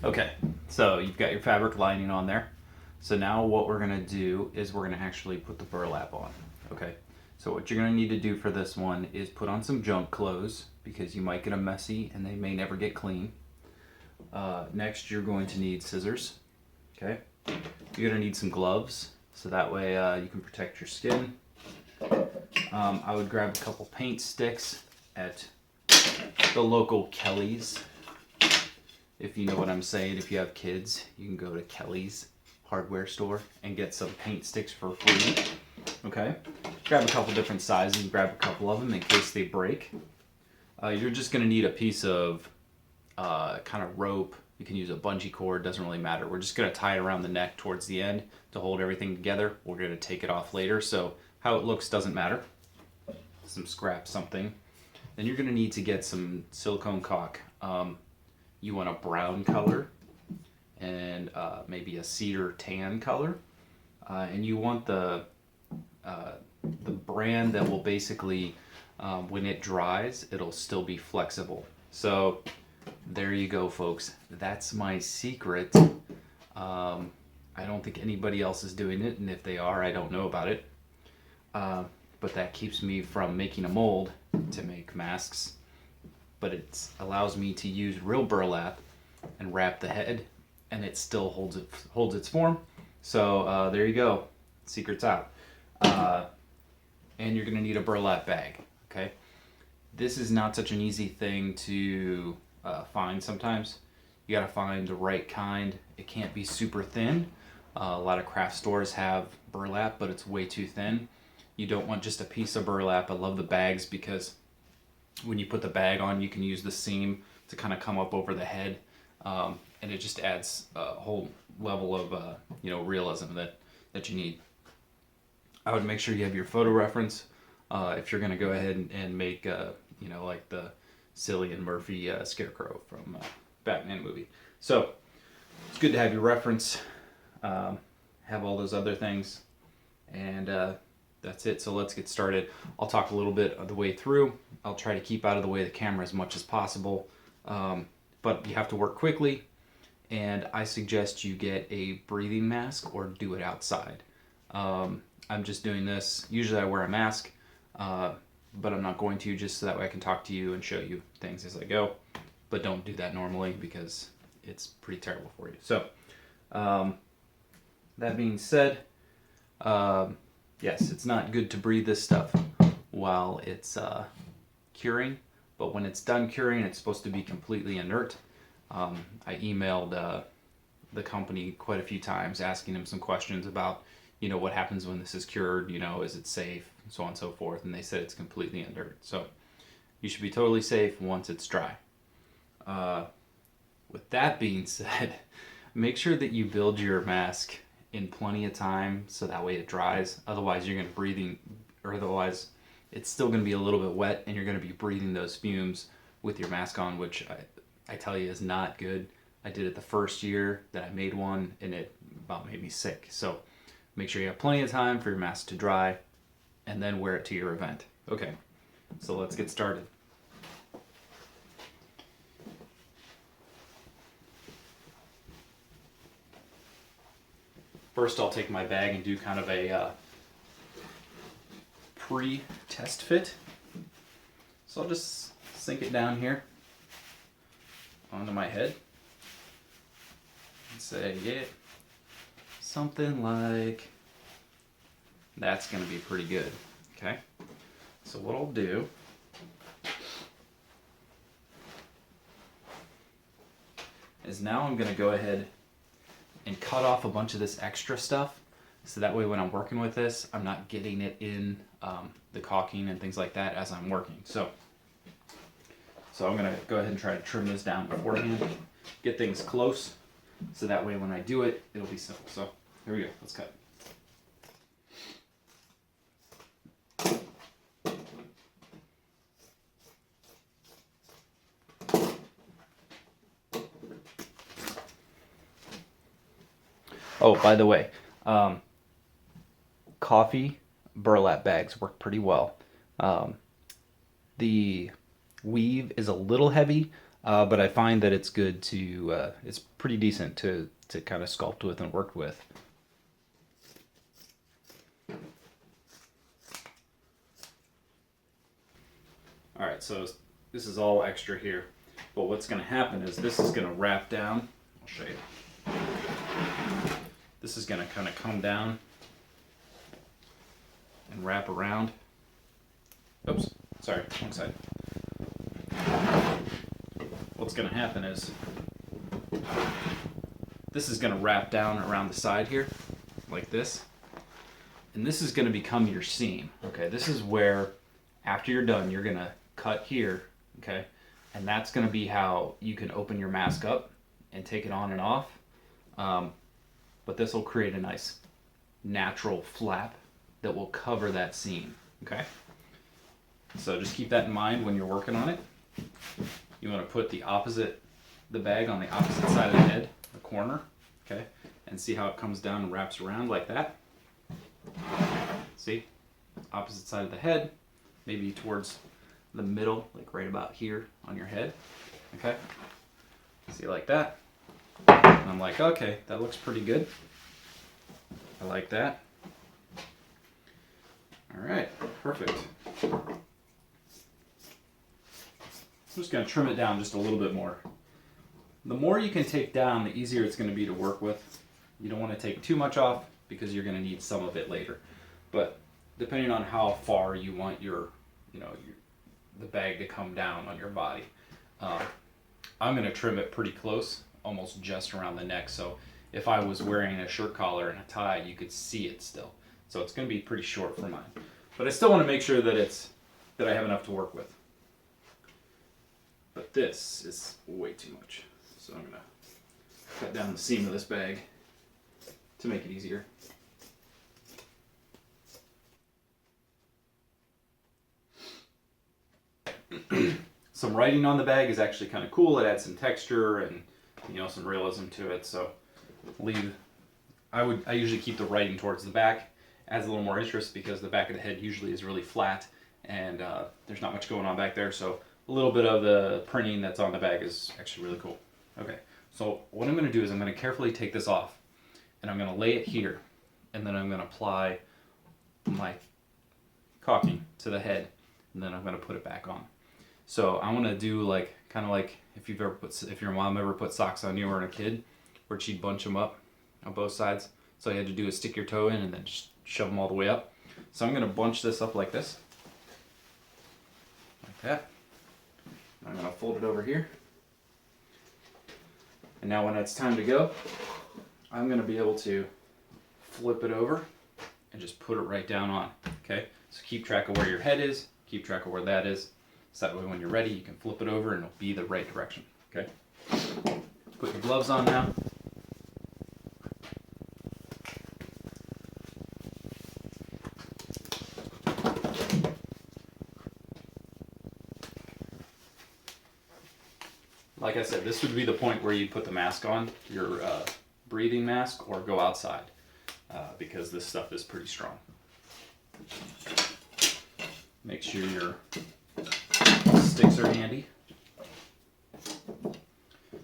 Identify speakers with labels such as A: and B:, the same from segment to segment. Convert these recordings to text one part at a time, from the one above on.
A: Okay, so you've got your fabric lining on there. So now what we're gonna do is we're gonna actually put the burlap on. Okay, so what you're gonna need to do for this one is put on some junk clothes because you might get them messy and they may never get clean. Next, you're going to need scissors. Okay, you're gonna need some gloves so that way you can protect your skin. I would grab a couple paint sticks at the local Kelly's. If you know what I'm saying, if you have kids, you can go to Kelly's hardware store and get some paint sticks for free. Okay, grab a couple different sizes, grab a couple of them in case they break. You're just going to need a piece of kind of rope. You can use a bungee cord, doesn't really matter. We're just going to tie it around the neck towards the end to hold everything together. We're going to take it off later, so how it looks doesn't matter. Some scrap, something. Then you're going to need to get some silicone caulk. You want a brown color and maybe a cedar tan color. And you want the brand that will basically, when it dries, it'll still be flexible. So there you go, folks. That's my secret. I don't think anybody else is doing it, and if they are, I don't know about it. But that keeps me from making a mold to make masks. But it allows me to use real burlap and wrap the head, and it still holds its form. So there you go, secret's out. And you're gonna need a burlap bag. Okay, this is not such an easy thing to find. Sometimes you gotta find the right kind. It can't be super thin. A lot of craft stores have burlap, but it's way too thin. You don't want just a piece of burlap. I love the bags because when you put the bag on, you can use the seam to kind of come up over the head, and it just adds a whole level of realism that you need. I would make sure you have your photo reference if you're going to go ahead and make like the Cillian Murphy Scarecrow from Batman movie. So it's good to have your reference, have all those other things, and that's it. So let's get started. I'll talk a little bit of the way through. I'll try to keep out of the way of the camera as much as possible, but you have to work quickly, and I suggest you get a breathing mask or do it outside. I'm just doing this. Usually I wear a mask, but I'm not going to, just so that way I can talk to you and show you things as I go, but don't do that normally because it's pretty terrible for you. So that being said, yes, it's not good to breathe this stuff while it's curing, but when it's done curing, it's supposed to be completely inert. I emailed the company quite a few times asking them some questions about, what happens when this is cured, is it safe, so on and so forth, and they said it's completely inert. So you should be totally safe once it's dry. With that being said, make sure that you build your mask in plenty of time so that way it dries. Otherwise you're going to otherwise it's still going to be a little bit wet and you're going to be breathing those fumes with your mask on, which I tell you is not good. I did it the first year that I made one and it about made me sick. So make sure you have plenty of time for your mask to dry and then wear it to your event. Okay, so let's get started. First, I'll take my bag and do kind of a pre-test fit. So I'll just sink it down here onto my head and say, yeah, something like that's going to be pretty good. Okay, so what I'll do is now I'm going to go ahead and cut off a bunch of this extra stuff, so that way when I'm working with this, I'm not getting it in the caulking and things like that as I'm working. So I'm going to go ahead and try to trim this down beforehand, get things close, so that way when I do it, it'll be simple. So here we go, let's cut. Oh, by the way, coffee burlap bags work pretty well. The weave is a little heavy, but I find that it's good to, it's pretty decent to kind of sculpt with and work with. All right, so this is all extra here, but what's going to happen is this is going to wrap down. I'll show you. This is going to kind of come down and wrap around. Oops, sorry, wrong side. What's going to happen is this is going to wrap down around the side here, like this, and this is going to become your seam. Okay, this is where, after you're done, you're going to cut here, okay, and that's going to be how you can open your mask up and take it on and off. But this will create a nice natural flap that will cover that seam, okay? So just keep that in mind when you're working on it. You want to put the bag on the opposite side of the head, the corner, okay, and see how it comes down and wraps around like that. See? Opposite side of the head, maybe towards the middle, like right about here on your head, okay? See, like that. And I'm like, okay, that looks pretty good. I like that. All right, perfect. I'm just going to trim it down just a little bit more. The more you can take down, the easier it's going to be to work with. You don't want to take too much off because you're going to need some of it later. But depending on how far you want the bag to come down on your body, I'm going to trim it pretty close, almost just around the neck. So if I was wearing a shirt collar and a tie, you could see it still. So it's going to be pretty short for mine. But I still want to make sure that I have enough to work with. But this is way too much. So I'm going to cut down the seam of this bag to make it easier. Some writing on the bag is actually kind of cool. It adds some texture and some realism to it. So I usually keep the writing towards the back. Adds a little more interest because the back of the head usually is really flat and there's not much going on back there. So a little bit of the printing that's on the bag is actually really cool. Okay, so what I'm going to do is I'm going to carefully take this off and I'm going to lay it here, and then I'm going to apply my caulking to the head, and then I'm going to put it back on. So I want to do kind of like if your mom ever put socks on you or a kid, where she'd bunch them up on both sides. So all you had to do is stick your toe in and then just shove them all the way up. So I'm going to bunch this up like this, like that. I'm going to fold it over here. And now when it's time to go, I'm going to be able to flip it over and just put it right down on. Okay, so keep track of where your head is, keep track of where that is. So that way when you're ready, you can flip it over and it'll be the right direction. Okay, put your gloves on now. Like I said, this would be the point where you put the mask on, your breathing mask, or go outside because this stuff is pretty strong. Make sure your sticks are handy.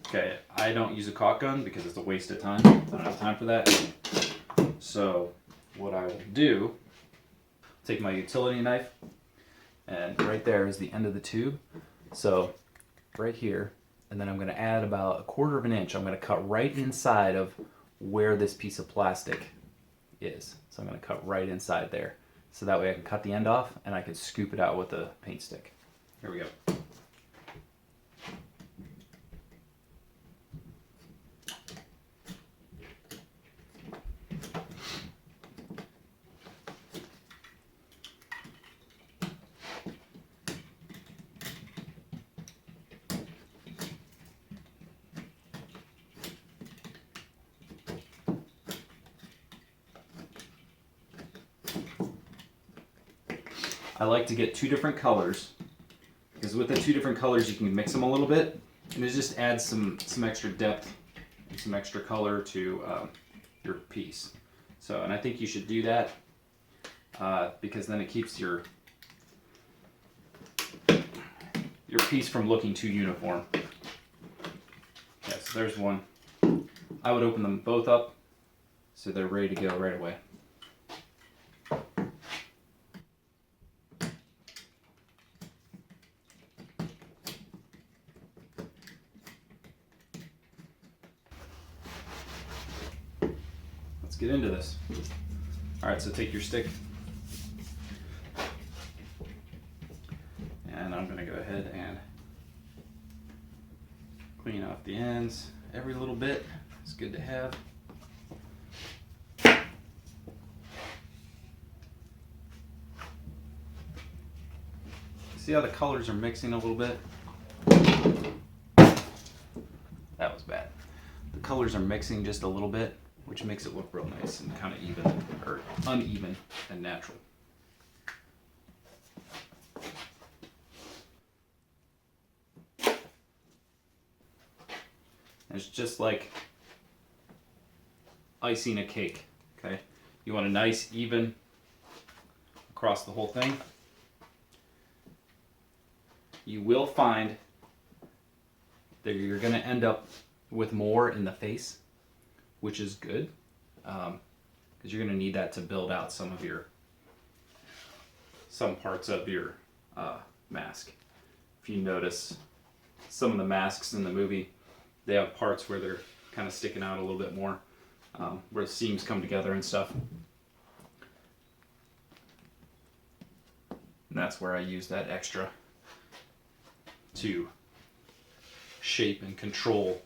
A: Okay, I don't use a caulk gun because it's a waste of time. I don't have time for that. So what I will do, take my utility knife, and right there is the end of the tube. So right here, and then I'm going to add about 1/4 of an inch. I'm going to cut right inside of where this piece of plastic is. So I'm going to cut right inside there. So that way I can cut the end off and I can scoop it out with a paint stick. Here we go. I like to get 2 different colors, because with the 2 different colors you can mix them a little bit, and it just adds some extra depth and some extra color to your piece. So, and I think you should do that because then it keeps your piece from looking too uniform. so there's one. I would open them both up so they're ready to go right away. Let's get into this. All right, so take your stick. And I'm gonna go ahead and clean off the ends. Every little bit is good to have. See how the colors are mixing a little bit? That was bad. The colors are mixing just a little bit, which makes it look real nice and kind of even, or uneven and natural. It's just like icing a cake, okay? You want a nice, even across the whole thing. You will find that you're going to end up with more in the face, which is good, because you're going to need that to build out some parts of your mask. If you notice, some of the masks in the movie, they have parts where they're kind of sticking out a little bit more, where the seams come together and stuff. And that's where I use that extra to shape and control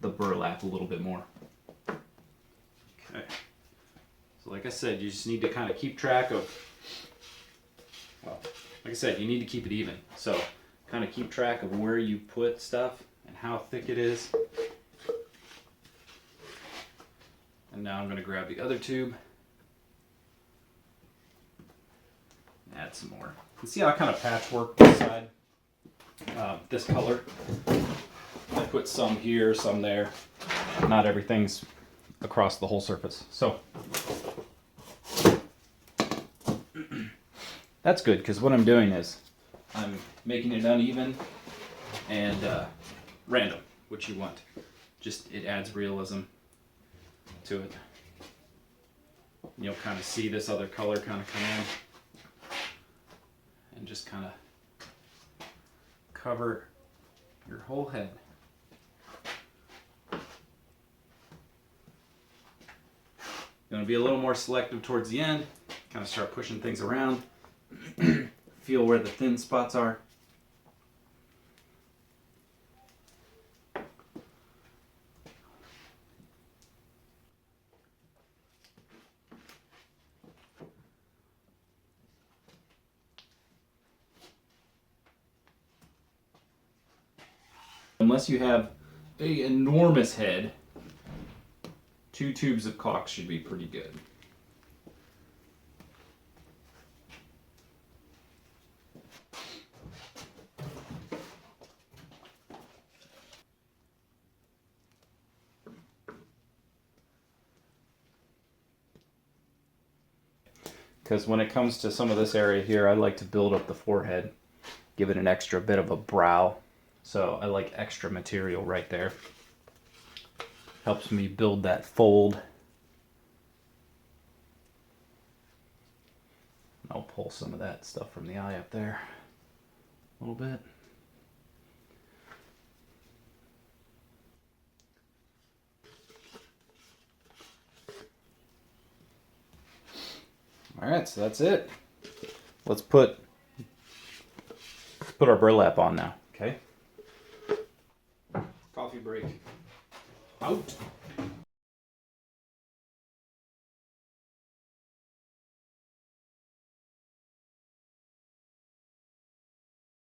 A: the burlap a little bit more. Okay. So like I said, you just need to kind of keep track of, well, like I said, you need to keep it even. So kind of keep track of where you put stuff and how thick it is. And now I'm going to grab the other tube. Add some more. You see how I kind of patchwork this side? This color. I put some here, some there. Not everything's across the whole surface. So that's good, because what I'm doing is I'm making it uneven and random, which you want. Just, it adds realism to it. And you'll kind of see this other color kind of come in and just kind of cover your whole head. You're going to be a little more selective towards the end, kind of start pushing things around. Feel where the thin spots are. Unless you have an enormous head, 2 tubes of caulk should be pretty good. Because when it comes to some of this area here, I like to build up the forehead, give it an extra bit of a brow. So I like extra material right there. Helps me build that fold. I'll pull some of that stuff from the eye up there a little bit. All right, so that's it. Let's put our burlap on now, okay? Coffee break. Out.